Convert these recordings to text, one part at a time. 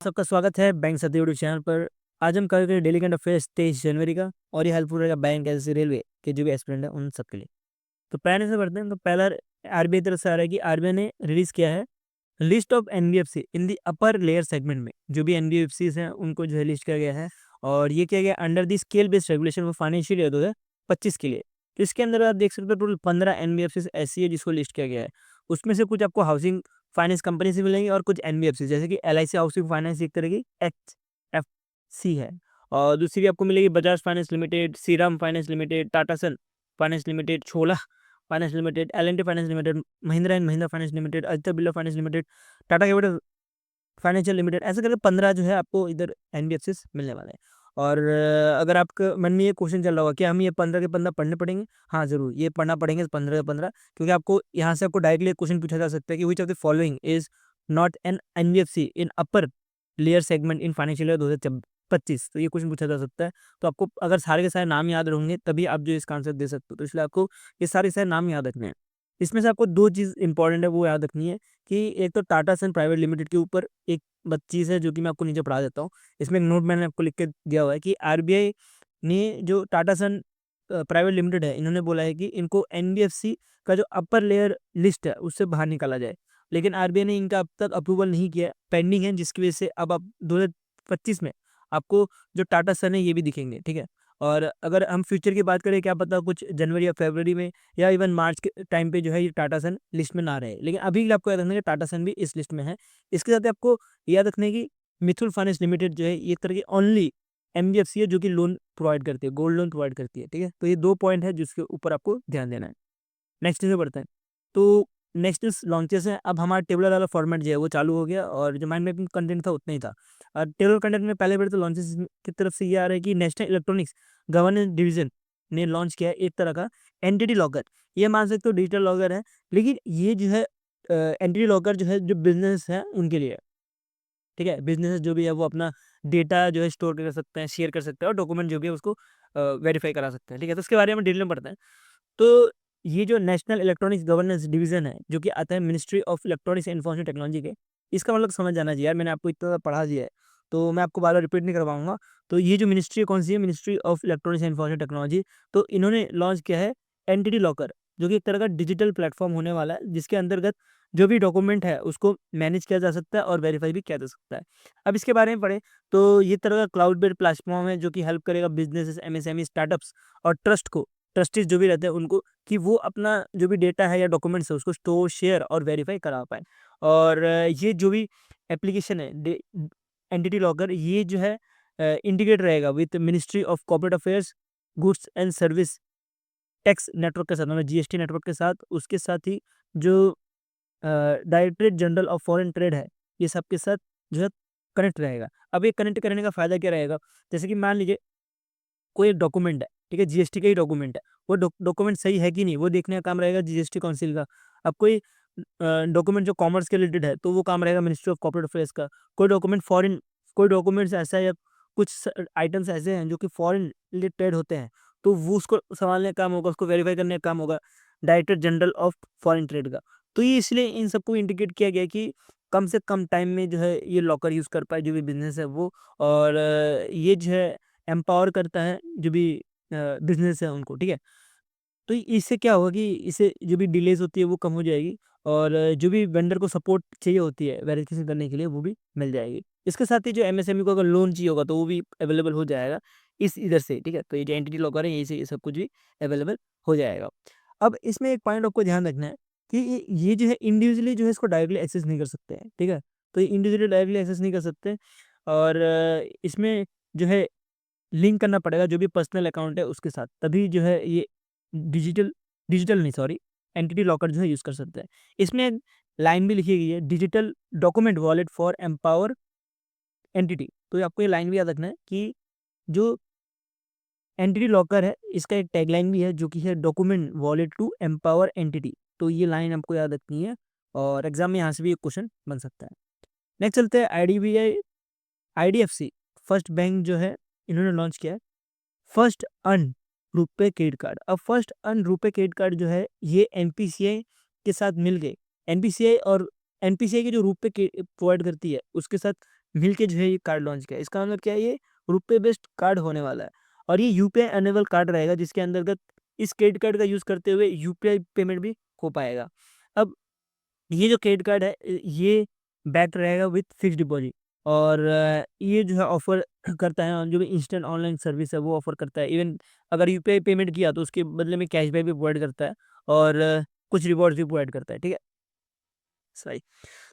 सबका स्वागत है बैंक सत्ती यूट्यूब चैनल पर। आज हम करेंगे डेली करंट अफेयर्स 23 जनवरी का, और ये हेल्पफुल रहेगा बैंक एसएससी रेलवे के जो भी एस्पिरेंट है उन सबके लिए। तो पहले से बढ़ते हैं। तो पहला आरबीआई तरफ से आ रहा है कि आरबीआई ने रिलीज किया है list of NBFC in the upper layer segment में। जो भी एनबीएफसीज हैं उनको जो है लिस्ट किया गया है, और ये किया गया under the scale based regulation for financial year 2025 के लिए। तो इसके अंदर आप देख सकते हो टोटल 15 एनबीएफसी ऐसी है जिसको लिस्ट किया गया है। उसमें से कुछ आपको हाउसिंग फाइनेंस कंपनी से मिलेंगी और कुछ एनबीएफसी जैसे कि एलआईसी हाउसिंग फाइनेंस एक तरह की एचएफसी है, और दूसरी भी आपको मिलेगी Bajaj finance limited, Shriram finance limited, Tata son finance limited, Chola finance limited, L and T finance limited, Mahindra and Mahindra finance limited, Aditya Birla finance limited, Tata capital financial limited. ऐसे करके 15 जो है आपको इधर एनबीएफसीज मिलने वाले हैं। और अगर आपके मन में ये क्वेश्चन चल रहा होगा कि हम ये 15 के 15 पढ़ने पड़ेंगे, हाँ जरूर ये पढ़ना पड़ेंगे 15 के 15, क्योंकि आपको यहाँ से आपको डायरेक्टली क्वेश्चन पूछा जा सकता है कि which of the following is not an NBFC in upper layer segment in financial year 2025। तो ये क्वेश्चन पूछा जा सकता है। तो आपको अगर सारे के सारे नाम याद रहेंगे तभी आप जो इसका आंसर दे सकते हो, तो इसलिए आपको ये सारे के सारे नाम याद रखने हैं। इसमें से आपको दो चीज़ इंपॉर्टेंट है वो याद रखनी है कि एक तो टाटा सन प्राइवेट लिमिटेड के ऊपर एक चीज़ है जो कि मैं आपको नीचे पढ़ा देता हूँ। इसमें एक नोट मैंने आपको लिख के दिया हुआ है कि आरबीआई ने जो टाटा सन प्राइवेट लिमिटेड है, इन्होंने बोला है कि इनको एनबीएफसी का जो अपर लेयर लिस्ट है उससे बाहर निकाला जाए, लेकिन आरबीआई ने इनका अब तक अप्रूवल नहीं किया है, पेंडिंग है, जिसकी वजह से अब आप 2025 में आपको जो टाटा सन है ये भी दिखेंगे, ठीक है। और अगर हम फ्यूचर की बात करें, क्या पता कुछ जनवरी या फरवरी में या इवन मार्च के टाइम पे जो है ये टाटा सन लिस्ट में ना रहे, लेकिन अभी आपको याद रखना है कि टाटा सन भी इस लिस्ट में है। इसके साथ आपको याद रखना है कि मिथुल फाइनेंस लिमिटेड जो है ये एक तरह की ओनली एनबीएफसी है जो कि लोन प्रोवाइड करती है, गोल्ड लोन प्रोवाइड करती है, ठीक है। तो ये 2 पॉइंट है जिसके ऊपर आपको ध्यान देना है। नेक्स्ट से बढ़ते हैं। तो नेक्स्ट लॉन्चेस हैं। अब हमारा टेबलर वाला फॉर्मेट जो है वो चालू हो गया, और जो माइंड मैपिंग कंटेंट था उतना ही था। और टेबलर कंटेंट में पहले तो लॉन्चेस की तरफ से ये आ रहा है कि नेशनल इलेक्ट्रॉनिक्स गवर्नेंस डिवीजन ने लॉन्च किया है एक तरह का एंटिटी लॉकर। ये मान सकते हो डिजिटल लॉकर है, लेकिन ये जो है एंटिटी लॉकर जो है जो बिजनेस है उनके लिए है, ठीक है। बिजनेस जो भी है वो अपना डेटा जो है स्टोर कर सकते हैं, शेयर कर सकते हैं, और डॉक्यूमेंट जो भी है उसको वेरीफाई करा सकते हैं, ठीक है। तो उसके बारे में डिटेल में पढ़ते हैं। तो ये जो नेशनल इलेक्ट्रॉनिक्स गवर्नेंस डिवीजन है जो कि आता है ministry of electronics and information technology के, इसका मतलब समझ जाना चाहिए यार, मैंने आपको इतना पढ़ा दिया है तो मैं आपको बार बार रिपीट नहीं करवाऊंगा। तो ये जो मिनिस्ट्री कौन सी है, ministry of electronics and information technology. तो इन्होंने लॉन्च किया है एंटिटी लॉकर, जो कि एक तरह का डिजिटल प्लेटफॉर्म होने वाला है, जिसके अंतर्गत जो भी डॉक्यूमेंट है उसको मैनेज किया जा सकता है और वेरीफाई भी किया जा सकता है। अब इसके बारे में पढ़ें तो ये तरह का क्लाउड बेस्ड प्लेटफॉर्म है जो कि हेल्प करेगा बिजनेस, एमएसएमई, स्टार्टअप्स और ट्रस्ट को, ट्रस्टीज जो भी रहते हैं उनको, कि वो अपना जो भी डेटा है या डॉक्यूमेंट्स है उसको स्टोर, शेयर और वेरीफाई करा पाएँ। और ये जो भी एप्लीकेशन है एंटिटी लॉकर, ये जो है इंटीग्रेट रहेगा with ministry of corporate affairs, goods and service tax network के साथ, मतलब जीएसटी नेटवर्क के साथ। उसके साथ ही जो directorate general of foreign trade है, ये सब के साथ जो है कनेक्ट रहेगा। अब ये कनेक्ट करने का फ़ायदा क्या रहेगा, जैसे कि मान लीजिए कोई एक डॉक्यूमेंट है, ठीक है, जीएसटी का ही डॉक्यूमेंट है, वो डॉक्यूमेंट सही है कि नहीं वो देखने का काम रहेगा जीएसटी काउंसिल का। अब कोई डॉक्यूमेंट जो कॉमर्स के रिलेटेड है तो वो काम रहेगा मिनिस्ट्री ऑफ कॉर्पोरेट अफेयर्स का। कोई डॉक्यूमेंट फॉरेन, कोई डॉक्यूमेंट्स ऐसा है या कुछ आइटम्स ऐसे हैं जो कि फॉरेन रिलेटेड होते हैं, तो वो उसको संभालने का काम होगा, उसको वेरीफाई करने का काम होगा director general of foreign trade का। तो ये इसलिए इन सबको इंडिकेट किया गया कि कम से कम टाइम में जो है ये लॉकर यूज़ कर पाए जो भी बिजनेस है वो। और ये जो है एम्पावर करता है जो भी बिज़नेस है उनको, ठीक है। तो इससे क्या होगा कि इससे जो भी डिलेज़ होती है वो कम हो जाएगी, और जो भी वेंडर को सपोर्ट चाहिए होती है वेरिफिकेशन करने के लिए वो भी मिल जाएगी। इसके साथ ही जो एमएसएमई को अगर लोन चाहिए होगा तो वो भी अवेलेबल हो जाएगा इस इधर से, ठीक है। तो ये जो एंटिटी लॉकर है यहीं से ये सब कुछ भी अवेलेबल हो जाएगा। अब इसमें एक पॉइंट आपको ध्यान रखना है कि ये जो है इंडिविजुअली जो है इसको डायरेक्टली एक्सेस नहीं कर सकते हैं, ठीक है। तो ये इंडिविजुअली डायरेक्टली एक्सेस नहीं कर सकते, और इसमें जो है लिंक करना पड़ेगा जो भी पर्सनल अकाउंट है उसके साथ, तभी जो है ये डिजिटल डिजिटल नहीं सॉरी एंटिटी लॉकर जो है यूज़ कर सकते हैं। इसमें एक लाइन भी लिखी गई है, digital document wallet for empower entity. तो ये आपको ये लाइन भी याद रखना है कि जो एंटिटी लॉकर है इसका एक टैगलाइन भी है जो कि है document wallet to empower entity. तो ये लाइन आपको याद रखनी है, और एग्जाम में यहाँ से भी एक क्वेश्चन बन सकता है। नेक्स्ट चलते हैं आईडीबीआई आईडीएफसी फर्स्ट बैंक जो है इन्होंने लॉन्च किया है फर्स्ट अन रुपे क्रेडिट कार्ड। अब फर्स्ट अन रुपे क्रेडिट कार्ड जो है ये एनपीसीआई के साथ मिल गए। एनपीसीआई और एनपीसीआई के जो रुपे प्रोवाइड करती है उसके साथ मिलके जो है ये कार्ड लॉन्च किया है। इसका मतलब क्या है, ये रुपए बेस्ड कार्ड होने वाला है और ये यूपीआई अनेबल कार्ड रहेगा, जिसके अंतर्गत इस क्रेडिट कार्ड का यूज़ करते हुए यूपीआई पेमेंट भी हो पाएगा। अब ये जो क्रेडिट कार्ड है ये बैक्ड रहेगा विथ फिक्स्ड डिपॉजिट और ये जो है ऑफ़र करता है, जो भी इंस्टेंट ऑनलाइन सर्विस है वो ऑफ़र करता है। इवन अगर यूपीआई पेमेंट किया तो उसके बदले में कैशबैक भी प्रोवाइड करता है और कुछ रिवॉर्ड्स भी प्रोवाइड करता है, ठीक है? सही।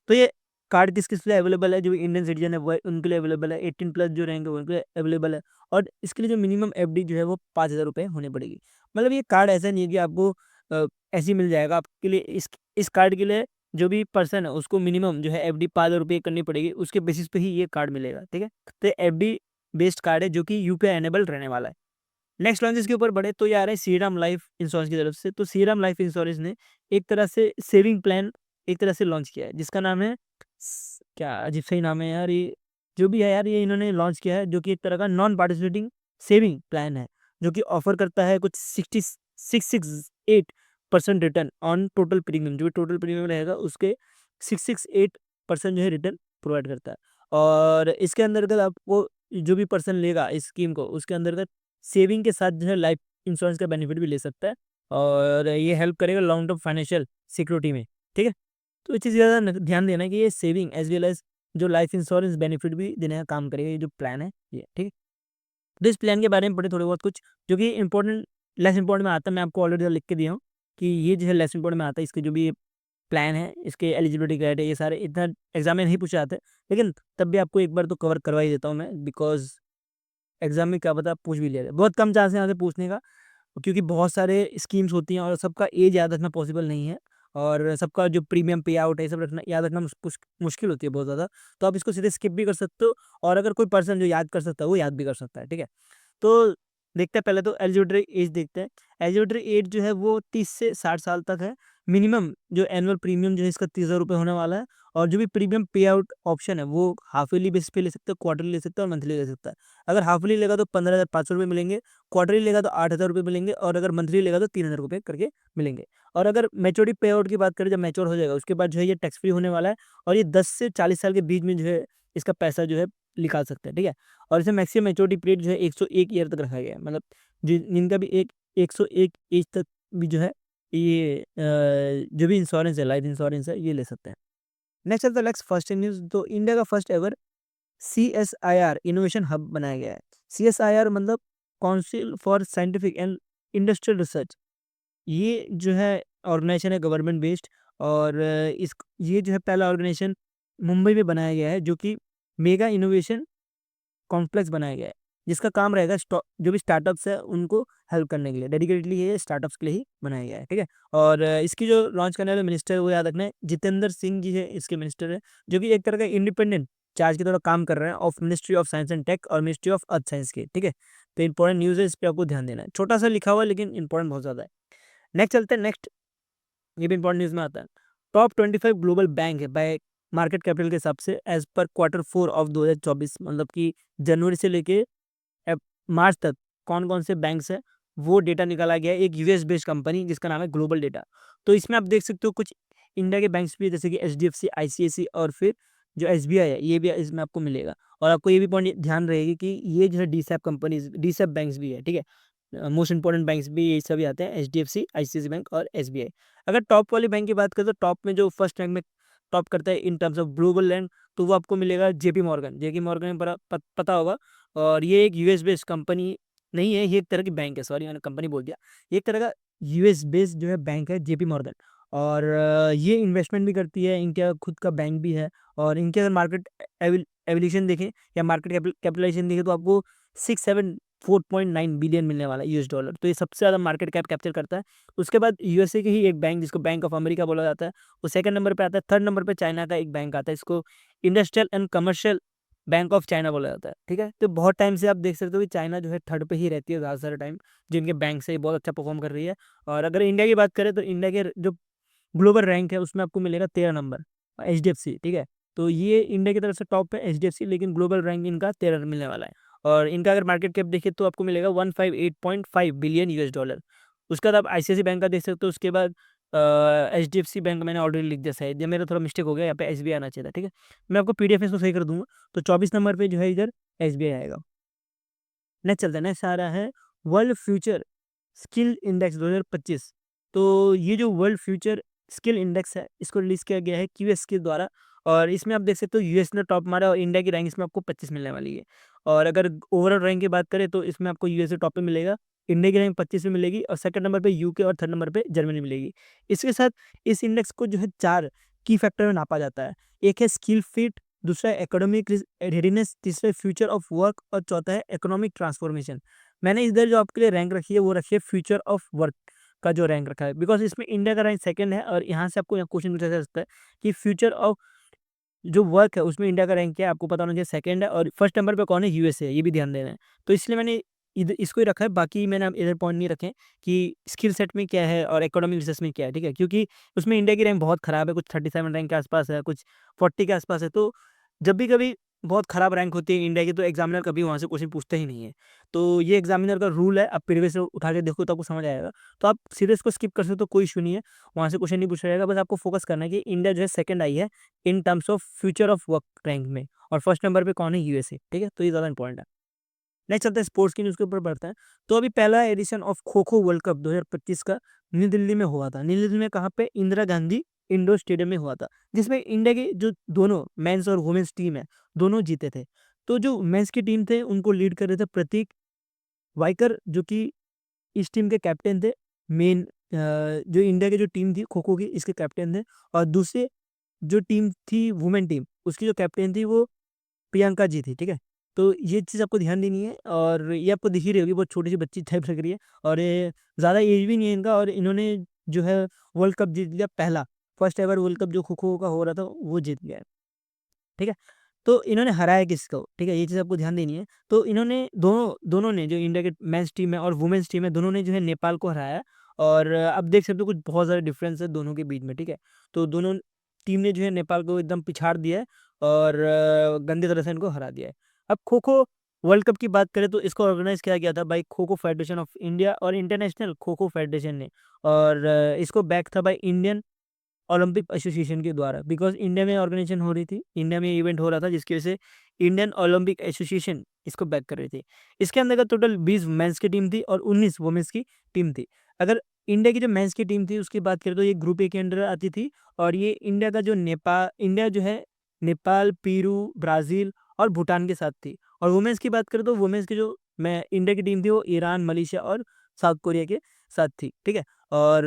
तो ये कार्ड किस-किस लिए अवेलेबल है, जो इंडियन सिटीज़न है वो उनके लिए अवेलेबल है, 18 प्लस जो रहेंगे उनके लिए अवेलेबल है और इसके लिए जो मिनिमम एफडी जो है वो ₹5000 होनी पड़ेगी। मतलब ये कार्ड ऐसा नहीं है कि आपको अ, ऐसे ही मिल जाएगा, आपके लिए इस कार्ड के लिए जो भी पर्सन है उसको मिनिमम जो है एफडी ₹5000 करनी पड़ेगी, उसके बेसिस पे ही ये कार्ड मिलेगा, ठीक है? तो एफडी बेस्ड कार्ड है जो कि यूपीआई इनेबल रहने वाला है। नेक्स्ट लॉन्च इसके ऊपर बढ़े तो ये आ रहा है श्रीराम लाइफ इंश्योरेंस की तरफ से। तो श्रीराम लाइफ इंश्योरेंस ने एक तरह से सेविंग प्लान एक तरह से लॉन्च किया है, जिसका नाम है क्या अजीब सा ही नाम है यार, ये जो भी है यार, ये इन्होंने लॉन्च किया है जो कि एक तरह का नॉन पार्टिसिपेटिंग सेविंग प्लान है, जो कि ऑफर करता है कुछ 668% रिटर्न ऑन टोटल प्रीमियम। जो भी टोटल प्रीमियम रहेगा उसके 668% जो है रिटर्न प्रोवाइड करता है और इसके अंतर्गत आपको जो भी पर्सन लेगा इस स्कीम को, उसके अंतर्गत सेविंग के साथ जो है लाइफ इंश्योरेंस का बेनिफिट भी ले सकता है और ये हेल्प करेगा लॉन्ग टर्म फाइनेंशियल सिक्योरिटी में, ठीक है? तो ये चीज़ ज़्यादा ध्यान देना है कि ये सेविंग एज वेल एज जो लाइफ इंश्योरेंस बेनिफिट भी देने का काम करेगा, ये जो प्लान है ये, ठीक है? तो इस प्लान के बारे में पढ़े थोड़े बहुत कुछ, जो कि इंपॉर्टेंट लेस इंपॉर्टेंट में आता है, मैं आपको ऑलरेडी लिख के दिया हूँ कि ये जो है लेस इंपॉर्टेंट में आता है, इसके जो भी प्लान है, इसके एलिजिबिलिटी क्राइटेरिया ये सारे इतना एग्जाम में नहीं पूछे जाते, लेकिन तब भी आपको एक बार तो कवर करवा ही देता हूँ मैं, बिकॉज एग्जाम में क्या पता पूछ भी लिया जाए। बहुत कम चांस है यहाँ से पूछने का, क्योंकि बहुत सारे स्कीम्स होती हैं और सबका एज याद रखना पॉसिबल नहीं है और सबका जो प्रीमियम पे आउट है ये सब रखना याद रखना मुश्किल होती है बहुत ज़्यादा। तो आप इसको सीधे स्किप भी कर सकते हो और अगर कोई पर्सन जो याद कर सकता है वो याद भी कर सकता है, ठीक है? तो देखते हैं, पहले तो एलिजिबिलिटी एज देखते हैं। एलिजिबिलिटी एज जो है वो 30 से 60 साल तक है। मिनिमम जो एनुअल प्रीमियम जो है इसका ₹30,000 होने वाला है और जो भी प्रीमियम पे आउट ऑप्शन है वो हाफ ईयरली बेसिस पे ले सकते हो, क्वार्टरली ले सकते हो और मंथली ले सकता है। अगर हाफ ईयरली लेगा तो ₹15,500 मिलेंगे, क्वार्टरली लेगा तो ₹8,000 मिलेंगे और अगर मंथली लेगा तो ₹3,000 करके मिलेंगे। और अगर मैच्योरिटी पे आउट की बात करें, जब मैच्योर हो जाएगा उसके बाद जो है ये टैक्स फ्री होने वाला है और ये 10 से 40 साल के बीच में जो है इसका पैसा जो है निकाल सकते हैं, ठीक है? और इसे मैक्सिमम मैच्योरिटी पीरियड जो है 101 ईयर तक रखा गया है। मतलब जिनका भी एक 101 एज तक भी जो है ये जो भी इंश्योरेंस है, लाइफ इंश्योरेंस है, ये ले सकते हैं। नेक्स्ट चलता है नेक्स्ट फर्स्ट न्यूज़। तो इंडिया का first ever CSIR innovation hub बनाया गया है। सीएसआईआर मतलब council for scientific and industrial research. ये जो है ऑर्गेनाइजेशन है गवर्नमेंट बेस्ड और इस ये जो है पहला ऑर्गेनाइजेशन मुंबई में बनाया गया है, जो कि मेगा इनोवेशन कॉम्प्लेक्स बनाया गया है, जिसका काम रहेगा जो भी स्टार्टअप्स है उनको हेल्प करने के लिए। डेडिकेटली ये स्टार्टअप्स के लिए ही बनाया गया है, ठीक है? और इसकी जो लॉन्च करने वाले मिनिस्टर है वो याद रखना है, जितेंद्र सिंह जी है इसके मिनिस्टर है, जो कि एक तरह का इंडिपेंडेंट चार्ज की तरह काम कर रहे हैं of ministry of science and tech और मिनिस्ट्री ऑफ अर्थ साइंस के, ठीक है? तो इंपॉर्टेंट न्यूज़ है, इस पर आपको ध्यान देना है। छोटा सा लिखा हुआ है लेकिन इंपॉर्टेंट बहुत ज़्यादा है। नेक्स्ट चलते हैं नेक्स्ट, ये भी इंपॉर्टेंट न्यूज़ में आता है। टॉप 25 ग्लोबल बैंक है बाय मार्केट कैपिटल के हिसाब से एज पर क्वार्टर 4 ऑफ 2024, मतलब कि जनवरी से लेके मार्च तक कौन-कौन से बैंक्स हैं, वो डेटा निकाला गया है एक यूएस बेस्ड कंपनी जिसका नाम है ग्लोबल डेटा। तो इसमें आप देख सकते हो कुछ इंडिया के बैंक्स भी है, जैसे कि एचडीएफसी, आईसीआईसी और फिर जो एसबीआई है, ये भी इसमें आपको मिलेगा। और आपको ये भी पॉइंट ध्यान रहेगी कि ये जो है डीसैप कंपनीज़, डीसैप बैंक्स भी है, ठीक है? मोस्ट इंपोर्टेंट बैंक्स भी ये सभी आते हैं, एचडीएफसी, आईसीआईसी बैंक और एसबीआई। अगर टॉप वाली बैंक की बात करें तो टॉप में जो फर्स्ट रैंक में टॉप करता है in terms of global rank, तो वो आपको मिलेगा जेपी मॉर्गन। जेपी मॉर्गन पता होगा और ये एक यूएस बेस्ड कंपनी नहीं है, ये एक तरह की बैंक है, सॉरी मैंने कंपनी बोल दिया। ये एक तरह का यूएस बेस्ड जो है बैंक है जेपी मॉर्गन और ये इन्वेस्टमेंट भी करती है, इनका खुद का बैंक भी है और इनके अगर मार्केट एवल्यूशन देखें या मार्केट कैपिटलाइजेशन देखें तो आपको 674.9 बिलियन मिलने वाला है यूएस डॉलर। तो ये सबसे ज़्यादा मार्केट कैप कैप्चर करता है। उसके बाद यूएसए की ही एक बैंक जिसको बैंक ऑफ अमेरिका बोला जाता है, वो सेकंड नंबर पे आता है। थर्ड नंबर पे चाइना का एक बैंक आता है, इसको industrial and commercial bank of China बोला जाता है, ठीक है? तो बहुत टाइम से आप देख सकते हो कि चाइना जो है थर्ड पे ही रहती है ज़्यादा सारे टाइम, जिनके बैंक से ये बहुत अच्छा परफॉर्म कर रही है। और अगर इंडिया की बात करें तो इंडिया के जो ग्लोबल रैंक है उसमें आपको मिलेगा 13 नंबर, एचडीएफसी, ठीक है? तो ये इंडिया की तरफ से टॉप पे एचडीएफसी, लेकिन ग्लोबल रैंक इनका 13 मिलने वाला है और इनका अगर मार्केट कैप देखिए तो आपको मिलेगा 158.5 बिलियन यूएस डॉलर। उसके बाद आप आईसीआईसी बैंक का देख सकते हो, उसके बाद HDFC बैंक मैंने ऑलरेडी लिख दिया शायद, या मेरा थोड़ा मिस्टेक हो गया, यहाँ पे SBI आना चाहिए था, ठीक है। मैं आपको PDF में इसको सही कर दूंगा। तो 24 नंबर पे जो है इधर SBI आएगा। नेक्स्ट चलते हैं, नेक्स्ट आ रहा है वर्ल्ड फ्यूचर स्किल इंडेक्स 2025। तो ये जो वर्ल्ड फ्यूचर स्किल इंडेक्स है, इसको रिलीज किया गया है QS के द्वारा। और इसमें आप देख सकते हो US ने टॉप मारा, और इंडिया की रैंक इसमें आपको 25 मिलने वाली है। और अगर ओवरऑल रैंक की बात करें तो इसमें आपको USA टॉप पे मिलेगा, इंडिया की रैंक 25 में मिलेगी, और सेकंड नंबर पे UK और थर्ड नंबर पे जर्मनी मिलेगी। इसके साथ इस इंडेक्स को जो है 4 की फैक्टर में नापा जाता है। एक है स्किल फिट, दूसरा है एकेडमिक रेडीनेस, तीसरा फ्यूचर ऑफ वर्क, और चौथा है इकोनॉमिक ट्रांसफॉर्मेशन। मैंने इधर जो आपके लिए रैंक रखी है वो रखी है फ्यूचर ऑफ वर्क का जो रैंक रखा है, बिकॉज इसमें इंडिया का रैंक सेकंड है, और यहाँ से आपको यहाँ क्वेश्चन पूछा जा सकता है कि फ्यूचर ऑफ जो वर्क है उसमें इंडिया का रैंक क्या है, आपको पता होना चाहिए सेकंड है, और फर्स्ट नंबर पे कौन है, USA है, ये भी ध्यान देना है। तो इसलिए मैंने इधर इसको ही रखा है, बाकी मैंने इधर पॉइंट नहीं रखे कि स्किल सेट में क्या है और इकोनॉमिक रिसर्च में क्या है, ठीक है, क्योंकि उसमें इंडिया की रैंक बहुत खराब है, कुछ 37 रैंक के आसपास है, कुछ 40 के आसपास है। तो जब भी कभी बहुत खराब रैंक होती है इंडिया की, तो एग्जामिनर कभी वहाँ से क्वेश्चन पूछते ही नहीं है। तो ये एग्जामिनर का रूल है, आप प्रीवियस उठा के देखो तो आपको समझ आएगा। तो आप सीरियस को स्किप कर सकते हो, कोई इशू नहीं है, वहाँ से क्वेश्चन नहीं पूछा जाएगा। बस आपको फोकस करना है कि इंडिया जो है सेकंड आई है in terms of future of work rank में, और फर्स्ट नंबर पे कौन है, USA, ठीक है। तो ये ज़्यादा इंपॉर्टेंट है। नेक्स्ट चलते हैं स्पोर्ट्स की न्यूज़ के ऊपर बढ़ते हैं। तो अभी पहला addition of kho kho world cup 2025 का नई दिल्ली में हुआ था। नई दिल्ली में कहाँ पे, इंदिरा गांधी इंडोर स्टेडियम में हुआ था, जिसमें इंडिया के जो दोनों मेंस और वुमेन्स टीम है, दोनों जीते थे। तो जो मेंस की टीम थे उनको लीड कर रहे थे प्रतीक वाइकर, जो कि इस टीम के कैप्टन थे। मेन जो इंडिया की जो टीम थी खो खो की, इसके कैप्टन थे। और दूसरे जो टीम थी वुमेन टीम, उसकी जो कैप्टन थी वो प्रियंका जी थी, ठीक है। तो ये चीज़ आपको ध्यान देनी है, और ये आपको दिख ही रही होगी, बहुत छोटी सी बच्ची टाइप लग रही है, और ये ज़्यादा एज भी नहीं है इनका, और इन्होंने जो है वर्ल्ड कप जीत लिया पहला, फर्स्ट एवर वर्ल्ड कप जो खो खो का हो रहा था वो जीत गया है, ठीक है। तो इन्होंने हराया किसको, ठीक है, ये चीज़ आपको ध्यान देनी है। तो इन्होंने दोनों दोनों ने, जो इंडिया के मेंस टीम है और वुमेन्स टीम है, दोनों ने जो है नेपाल को हराया। और अब देख सकते हो कुछ बहुत ज़्यादा डिफरेंस है दोनों के बीच में, ठीक है। तो दोनों टीम ने जो है नेपाल को एकदम पिछाड़ दिया है, और गंदे तरह से इनको हरा दिया है। अब खो खो वर्ल्ड कप की बात करें तो इसको ऑर्गेनाइज किया गया था by kho kho federation of India और इंटरनेशनल खो खो फेडरेशन ने। और इसको बैक था बाई इंडियन ओलंपिक एसोसिएशन के द्वारा, बिकॉज इंडिया में ऑर्गेनाइजेशन हो रही थी, इंडिया में इवेंट हो रहा था, जिसकी वजह से इंडियन ओलंपिक एसोसिएशन इसको बैक कर रही थी। इसके अंदर का टोटल 20 मेंस की टीम थी और 19 वुमेन्स की टीम थी। अगर इंडिया की जो मेंस की टीम थी उसकी बात करें तो ये ग्रुप ए के अंडर आती थी, और ये इंडिया का जो इंडिया जो है नेपाल, पेरू, ब्राज़ील और भूटान के साथ थी। और वुमेन्स की बात करें तो वुमेन्स की जो मैं इंडिया की टीम थी वो ईरान, मलेशिया और साउथ कोरिया के साथ थी, ठीक है। और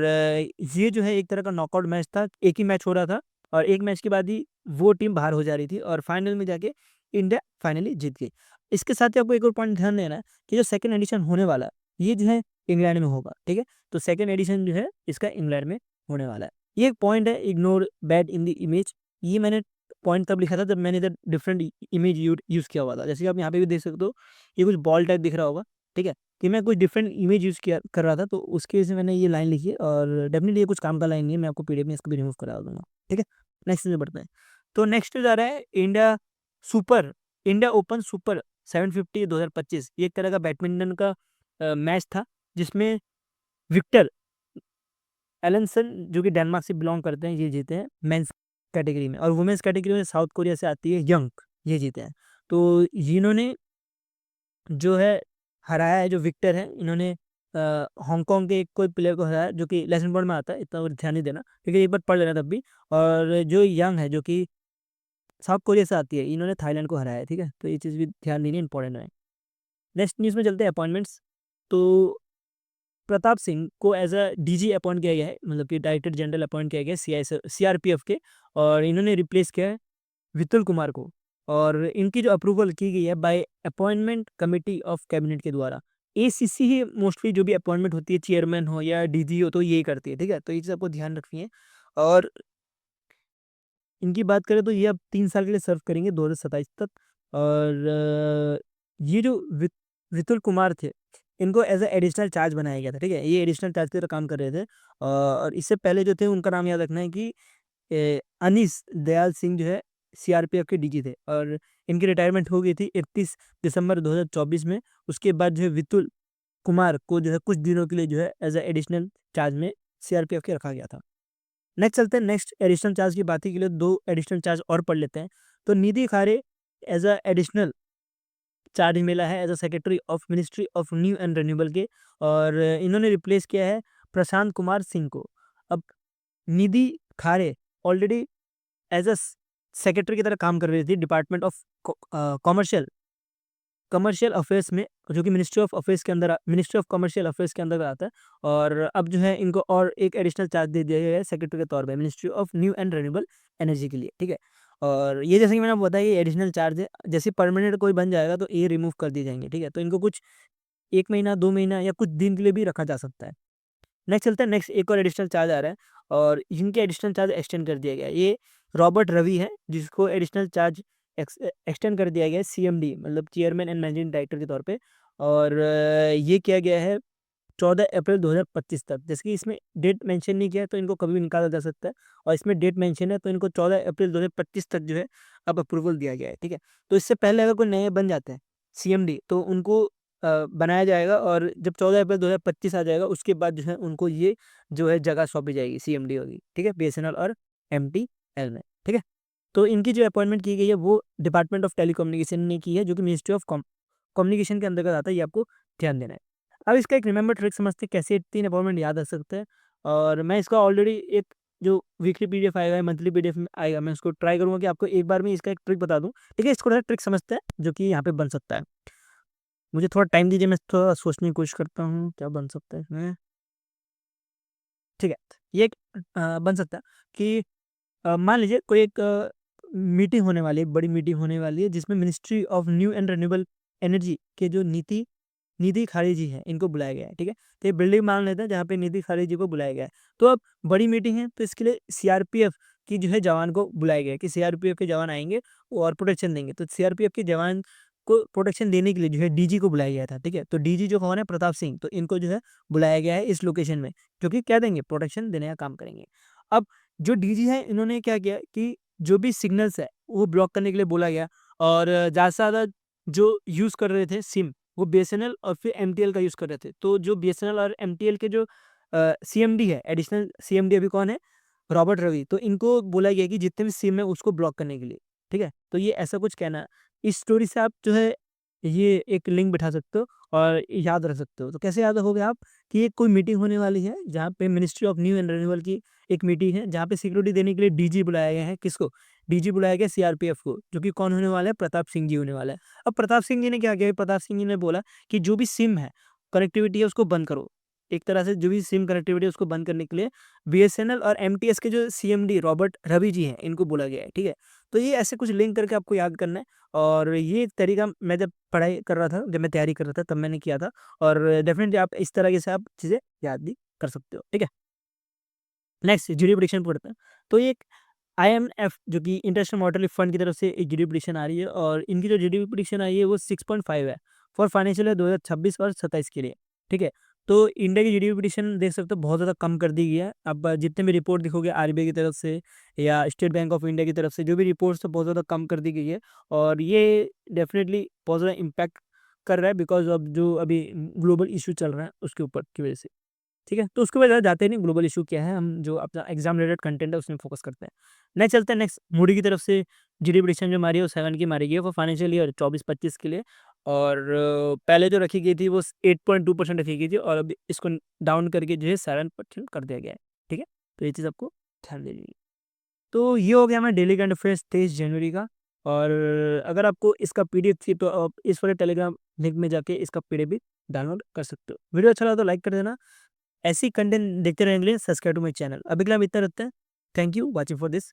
ये जो है एक तरह का नॉकआउट मैच था, एक ही मैच हो रहा था, और एक मैच के बाद ही वो टीम बाहर हो जा रही थी, और फाइनल में जाके इंडिया फाइनली जीत गई। इसके साथ ही आपको एक और पॉइंट ध्यान देना है कि जो सेकंड एडिशन होने वाला है ये जो है इंग्लैंड में होगा, ठीक है। तो सेकंड एडिशन जो है इसका इंग्लैंड में होने वाला है। ये एक पॉइंट है, ignore bad in the image. ये मैंने पॉइंट तब लिखा था जब मैंने इधर डिफरेंट इमेज यूज़ किया हुआ था, जैसे कि आप यहाँ पे भी देख सकते हो, ये कुछ बॉल टाइप दिख रहा होगा, ठीक है, कि मैं कुछ डिफरेंट इमेज यूज़ किया कर रहा था, तो उसकी वजह से मैंने ये लाइन लिखी है, और डेफिनेटली ये कुछ काम का लाइन नहीं है, मैं आपको PDF में इसको भी रिमूव करा दूंगा, ठीक है। नेक्स्ट में बढ़ते हैं। तो नेक्स्ट जा रहा है इंडिया ओपन सुपर 750 2025। ये एक तरह का बैडमिंटन का मैच था, जिसमें विक्टर एलेंसन, जो कि डेनमार्क से बिलोंग करते हैं, ये जीते हैं मेंस कैटेगरी में, और वुमेन्स कैटेगरी में साउथ कोरिया से आती है यंग, ये जीते हैं। तो जिन्होंने जो है हराया है, जो विक्टर है, इन्होंने हांगकांग के एक कोई प्लेयर को हराया, जो कि लेसन बोर्ड में आता है, इतना और ध्यान नहीं देना, क्योंकि एक बार पढ़ लेना तब भी। और जो यंग है, जो कि साउथ कोरिया से आती है, इन्होंने थाईलैंड को हराया है, ठीक है। तो ये चीज़ भी ध्यान देनी इंपॉर्टेंट है। नेक्स्ट न्यूज़ में चलते हैं अपॉइंटमेंट्स। तो प्रताप सिंह को एज अ DG अपॉइंट किया गया है, मतलब कि डायरेक्टर जनरल अपॉइंट किया गया है CRPF के, और इन्होंने रिप्लेस किया है विपुल कुमार को। और इनकी जो अप्रूवल की गई है bye appointment committee of cabinet के द्वारा। ACC ही मोस्टली जो भी अपॉइंटमेंट होती है, चेयरमैन हो या DG हो, तो यही करती है, ठीक है। तो ये चीज़ आपको ध्यान रखनी है। और इनकी बात करें तो ये अब 3 साल के लिए सर्व करेंगे 2027 तक। और ये जो विपुल कुमार थे, इनको एज ए एडिशनल चार्ज बनाया गया था, ठीक है। ये एडिशनल चार्ज की तरह काम कर रहे थे। और इससे पहले जो थे उनका नाम याद रखना है कि अनीस दयाल सिंह जो है CRPF के DG थे, और इनकी रिटायरमेंट हो गई थी 31 दिसंबर 2024 में। उसके बाद जो है विपुल कुमार को जो है कुछ दिनों के लिए जो है एज ए एडिशनल चार्ज में CRPF के रखा गया था। नेक्स्ट चलते हैं, नेक्स्ट एडिशनल चार्ज की बात के लिए 2 एडिशनल चार्ज और पढ़ लेते हैं। तो निधि खारे एज अ एडिशनल चार्ज मिला है as a secretary of ministry of new and renewable के, और इन्होंने रिप्लेस किया है प्रशांत कुमार सिंह को। अब निधि खारे ऑलरेडी एज अ सेक्रेटरी की तरह काम कर रही थी department of commercial commercial affairs में, जो कि मिनिस्ट्री ऑफ अफेयर्स के अंदर मिनिस्ट्री ऑफ कमर्शियल अफेयर्स के अंदर आता है। और अब जो है इनको और एक एडिशनल चार्ज दे दिया गया है सेक्रेटरी के तौर पे ministry of new and renewable energy के लिए, ठीक है। और ये जैसे कि मैंने आपको बताया ये एडिशनल चार्ज है, जैसे परमानेंट कोई बन जाएगा तो ये रिमूव कर दिए जाएंगे, ठीक है। तो इनको कुछ 1 महीना 2 महीना या कुछ दिन के लिए भी रखा जा सकता है। नेक्स्ट चलता है, नेक्स्ट एक और एडिशनल चार्ज आ रहा है और इनके एडिशनल चार्ज एक्सटेंड कर दिया गया है। ये रॉबर्ट रवि है जिसको एडिशनल चार्ज एक्सटेंड कर दिया गया है सीएमडी मतलब चेयरमैन एंड मैनेजिंग डायरेक्टर के तौर पे। और ये किया गया है 14 अप्रैल 2025 तक। जैसे कि इसमें डेट मेंशन नहीं किया है तो इनको कभी भी निकाला जा सकता है, और इसमें डेट मेंशन है तो इनको 14 अप्रैल 2025 तक जो है अब अप्रूवल दिया गया है, ठीक है। तो इससे पहले अगर कोई नए बन जाते हैं सीएमडी तो उनको बनाया जाएगा, और जब 14 अप्रैल 2025 आ जाएगा उसके बाद जो है उनको ये जो है जगह सौंपी जाएगी, सीएमडी होगी, ठीक है, बीएसएनएल और एमटीएल में, ठीक है। तो इनकी जो अपॉइंटमेंट की गई है वो डिपार्टमेंट ऑफ टेलीकम्युनिकेशन ने की है, जो कि मिनिस्ट्री ऑफ कम्युनिकेशन के अंतर्गत आता है, ये आपको ध्यान देना है। अब इसका एक रिमेंबर ट्रिक समझते हैं कैसे 3 अपॉइंटमेंट याद रख सकते हैं। और मैं इसका ऑलरेडी एक जो वीकली पीडीएफ आएगा या मंथली पीडीएफ में आएगा, मैं उसको ट्राई करूँगा कि आपको एक बार में इसका एक ट्रिक बता दूँ, ठीक है। इसको थोड़ा ट्रिक समझते हैं जो कि यहाँ पे बन सकता है। मुझे थोड़ा टाइम दीजिए, मैं थोड़ा सोचने की कोशिश करता हूँ क्या बन सकता है इसमें। ठीक है, ये एक बन सकता है कि मान लीजिए कोई एक मीटिंग होने वाली है, एक बड़ी मीटिंग होने वाली है जिसमें ministry of new and renewable energy के जो निधि खारे जी हैं इनको बुलाया गया है, ठीक है। तो ये बिल्डिंग मान लेते हैं जहाँ पे निधि खारे जी को बुलाया गया है। तो अब बड़ी मीटिंग है तो इसके लिए सीआरपीएफ की जो है जवान को बुलाया गया है कि सीआरपीएफ के जवान आएंगे और प्रोटेक्शन देंगे। तो सीआरपीएफ के जवान को प्रोटेक्शन देने के लिए जो है डीजी को बुलाया गया था, ठीक है। तो डीजी जो कौन है, प्रताप सिंह, तो इनको जो है बुलाया गया है इस लोकेशन में, जो कि क्या देंगे, प्रोटेक्शन देने का काम करेंगे। अब जो डीजी है इन्होंने क्या किया कि जो भी सिग्नल्स है वो ब्लॉक करने के लिए बोला गया, और ज़्यादा से ज़्यादा जो यूज़ कर रहे थे सिम वो बीएसएनएल और फिर एमटीएल का यूज़ कर रहे थे। तो जो बीएसएनएल और एमटीएल के जो सीएमडी है, एडिशनल सीएमडी अभी कौन है, रॉबर्ट रवि, तो इनको बोला गया कि जितने भी सिम है उसको ब्लॉक करने के लिए, ठीक है। तो ये ऐसा कुछ कहना है। इस स्टोरी से आप जो है ये एक लिंक बिठा सकते हो और याद रख सकते हो। तो कैसे याद रखोगे आप कि ये कोई मीटिंग होने वाली है जहाँ पे ministry of new and renewal की एक मीटिंग है जहाँ पे सिक्योरिटी देने के लिए डीजी बुलाया गया है। किसको? डीजी बुलाया गया सीआरपीएफ को, जो कि कौन होने वाला है, प्रताप सिंह जी होने वाला है। अब प्रताप सिंह जी ने क्या किया, प्रताप सिंह जी ने बोला कि जो भी सिम है, कनेक्टिविटी है उसको बंद करो। एक तरह से जो भी सिम कनेक्टिविटी है उसको बंद करने के लिए बीएसएनएल और एमटीएस के जो सीएमडी रॉबर्ट रवि जी हैं इनको बोला गया है, ठीक है। तो ये ऐसे कुछ लिंक करके आपको याद करना है, और ये एक तरीका मैं जब पढ़ाई कर रहा था, जब मैं तैयारी कर रहा था तब मैंने किया था, और डेफिनेटली आप इस तरीके से आप चीज़ें याद भी कर सकते हो, ठीक है। नेक्स्ट जीडी प्रेडिक्शन पढ़ते हैं। तो ये एक आईएमएफ जो कि इंटरनेशनल मॉनेटरी फंड की तरफ से एक जीडी प्रेडिक्शन आ रही है, और इनकी जो जीडी प्रेडिक्शन आई है वो 6.5 है फॉर फाइनेंशियल ईयर 2026 और 27 के लिए, ठीक है। तो इंडिया की जीडी प्रेडिक्शन देख सकते हो बहुत ज़्यादा कम कर दी गई है। अब जितने भी रिपोर्ट दिखोगे आरबीआई की तरफ से या स्टेट बैंक ऑफ इंडिया की तरफ से जो भी रिपोर्ट्स है बहुत ज़्यादा कम कर दी गई है, और ये डेफिनेटली बहुत ज़्यादा इम्पैक्ट कर रहा है बिकॉज ऑफ जो अभी ग्लोबल इशू चल रहा है उसके ऊपर की वजह से, ठीक है। तो उसके बाद ज़्यादा जाते नहीं ग्लोबल इशू क्या है, हम जो अपना एग्जाम रिलेटेड कंटेंट है उसमें फोकस करते हैं। नेक्स्ट चलते हैं, नेक्स्ट मूडी की तरफ से जीडी प्रेडिक्शन जो मारी है वो 7 की मारी गई है वो फाइनेंशियल ईयर 24-25 के लिए, और पहले जो रखी गई थी वो 8.2% रखी गई थी, और अब इसको डाउन करके जो है 7% कर दिया गया है, ठीक है। तो ये चीज़ आपको ध्यान देनी है। तो ये हो गया हमारा डेली करंट अफेयर्स 23 जनवरी का। और अगर आपको इसका पीडीएफ चाहिए तो आप इस वाले टेलीग्राम लिंक में जाके इसका पीडीएफ भी डाउनलोड कर सकते हो। वीडियो अच्छा लगा तो लाइक कर देना। ऐसी कंटेंट देखते रहने के लिए सब्सक्राइब टू माय चैनल। अभी के लिए हम इतना रखते हैं। Thank you watching for this.